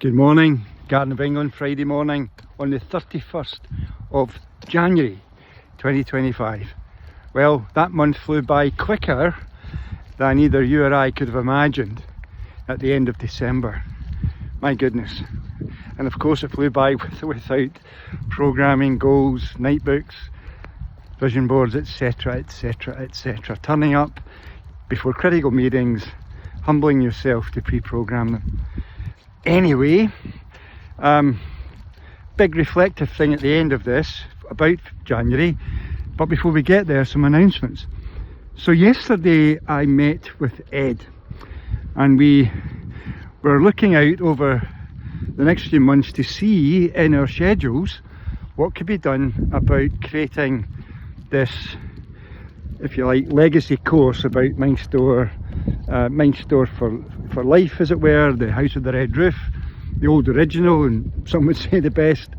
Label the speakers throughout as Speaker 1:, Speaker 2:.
Speaker 1: Good morning, Garden of England, Friday morning on the 31st of January 2025. Well, that month flew by quicker than either you or I could have imagined at the end of December. My goodness. And of course it flew by without programming, goals, night books, vision boards, etc, etc, etc. Turning up before critical meetings, humbling yourself to pre-program them. Anyway, big reflective thing at the end of this about January, but before we get there, some announcements. So yesterday I met with Ed and we were looking out over the next few months to see in our schedules what could be done about creating this, if you like, legacy course about Mindstore for life, as it were, the House of the Red Roof, the old original, and some would say the best.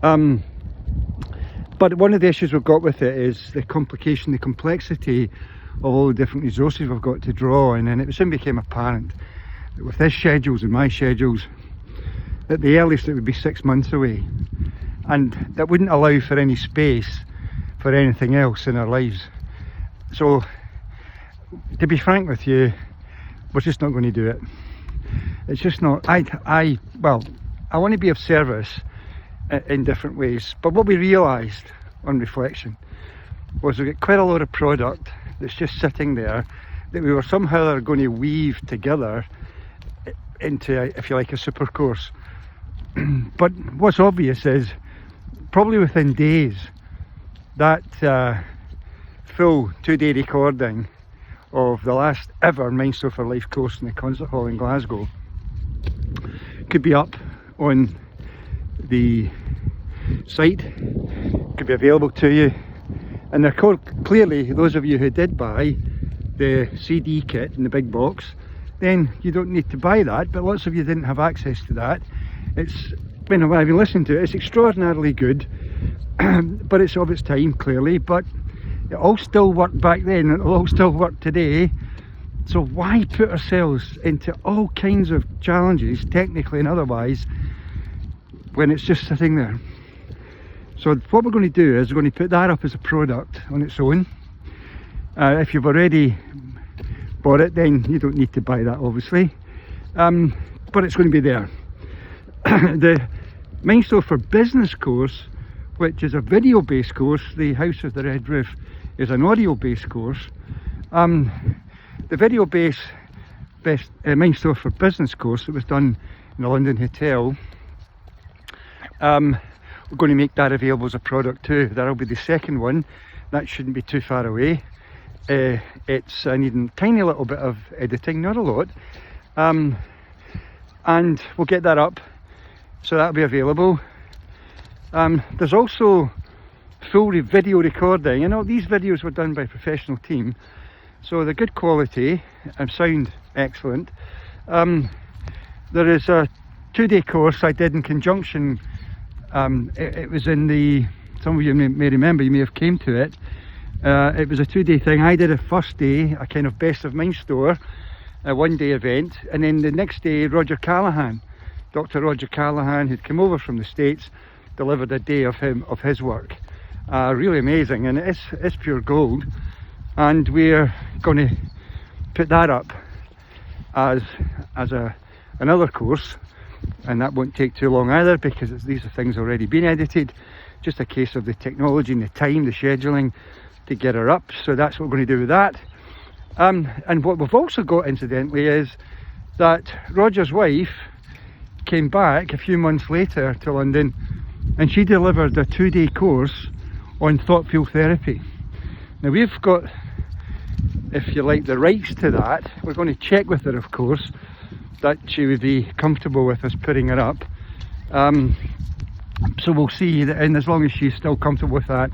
Speaker 1: But one of the issues we've got with it is the complication, the complexity of all the different resources we've got to draw on, and it soon became apparent that with his schedules and my schedules, at the earliest it would be 6 months away, and that wouldn't allow for any space for anything else in our lives. So, to be frank with you, we're just not going to do it. It's just not. I want to be of service in different ways, but what we realised on reflection was we got quite a lot of product that's just sitting there that we were somehow going to weave together into, if you like, a super course. But what's obvious is probably within days that full 2-day recording of the last ever Mindstore for Life course in the concert hall in Glasgow could be up on the site, could be available to you. And clearly, those of you who did buy the CD kit in the big box, then you don't need to buy that, but lots of you didn't have access to that. It's, when I've been listening to it, it's extraordinarily good, but it's of its time, clearly, but it all still worked back then, and it'll all still work today. So why put ourselves into all kinds of challenges, technically and otherwise, when it's just sitting there? So what we're going to do is we're going to put that up as a product on its own. If you've already bought it, then you don't need to buy that, obviously, but it's going to be there. The Mindstore for Business course, which is a video based course, the House of the Red Roof is an audio based course. The video based Mindstore for Business course that was done in the London Hotel, we're going to make that available as a product too. That'll be the second one. That shouldn't be too far away. It's needing a tiny little bit of editing, not a lot, and we'll get that up, so that'll be available. There's also full video recording, and all these videos were done by a professional team, so they're good quality and sound excellent. There is a 2-day course I did in conjunction. It was in the, some of you may remember, you may have came to it. It was a 2-day thing. I did a first day, a kind of best of Mindstore, a 1-day event, and then the next day Roger Callahan, Dr. Roger Callahan, who'd come over from the States, delivered a day of his work. Really amazing, and it's pure gold. And we're going to put that up as another course, and that won't take too long either, because these are things already been edited. Just a case of the technology and the time, the scheduling to get her up. So that's what we're going to do with that. And what we've also got, incidentally, is that Roger's wife came back a few months later to London, and she delivered a 2-day course on thought field therapy. Now we've got, if you like, the rights to that. We're going to check with her, of course, that she would be comfortable with us putting it up. So we'll see, that, and as long as she's still comfortable with that,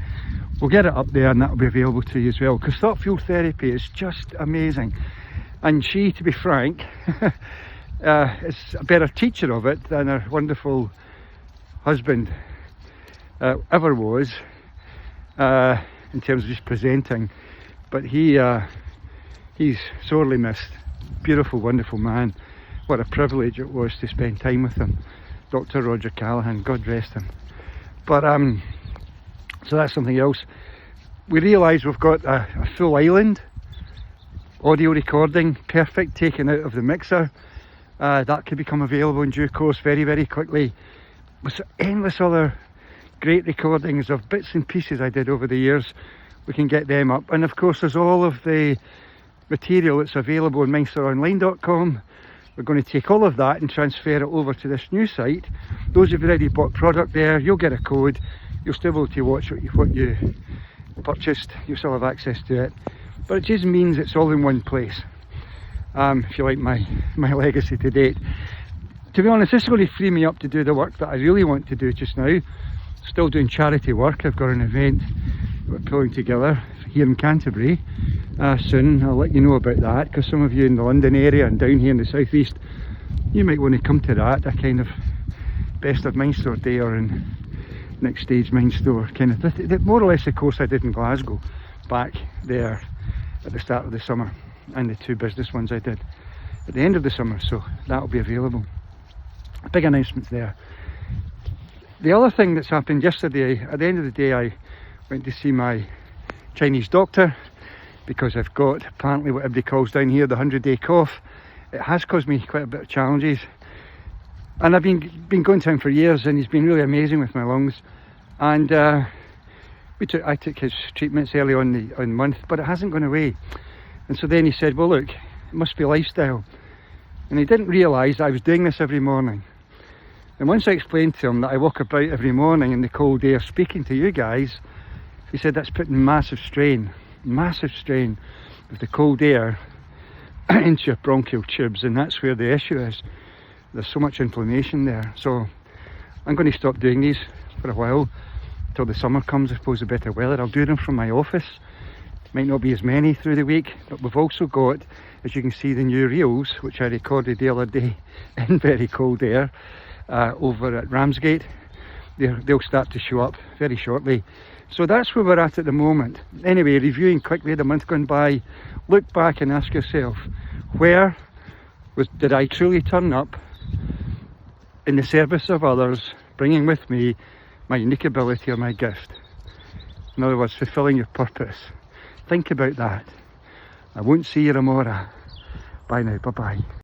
Speaker 1: we'll get it up there, and that will be available to you as well, because thought field therapy is just amazing. And she, to be frank, is a better teacher of it than her wonderful husband ever was, in terms of just presenting. But he's sorely missed. Beautiful, wonderful man. what a privilege it was to spend time with him. Dr. Roger Callaghan, God rest him. But so that's something else. We realise we've got a full island, audio recording, perfect, taken out of the mixer. That could become available in due course very, very quickly. With endless other great recordings of bits and pieces I did over the years, we can get them up. And of course there's all of the material that's available on MindStoreOnline.com. We're going to take all of that and transfer it over to this new site. Those who've already bought product there, you'll get a code, you'll still be able to watch what you purchased, you'll still have access to it. But it just means it's all in one place. If you like my legacy to date. To be honest, this is going to free me up to do the work that I really want to do just now. Still doing charity work. I've got an event we're pulling together here in Canterbury soon. I'll let you know about that, because some of you in the London area and down here in the southeast, you might want to come to that, a kind of best of Mindstore day, or in next stage Mindstore kind of more or less the course I did in Glasgow back there at the start of the summer, and the 2 business ones I did at the end of the summer, so that'll be available. Big announcements there. The other thing that's happened yesterday, at the end of the day I went to see my Chinese doctor, because I've got apparently what everybody calls down here the 100-day cough. It has caused me quite a bit of challenges, and I've been going to him for years, and he's been really amazing with my lungs. And I took his treatments early on the month, but it hasn't gone away. And so then he said, well look, it must be lifestyle. And he didn't realise I was doing this every morning. And once I explained to him that I walk about every morning in the cold air speaking to you guys, he said that's putting massive strain of the cold air into your bronchial tubes, and that's where the issue is. There's so much inflammation there. So I'm going to stop doing these for a while, till the summer comes, I suppose, the better weather. I'll do them from my office. Might not be as many through the week, but we've also got, as you can see, the new reels, which I recorded the other day in very cold air over at Ramsgate. They'll start to show up very shortly. So that's where we're at the moment. Anyway, reviewing quickly the month gone by, look back and ask yourself, where did I truly turn up in the service of others, bringing with me my unique ability or my gift? In other words, fulfilling your purpose. Think about that. I won't see you tomorrow. Bye now, bye bye.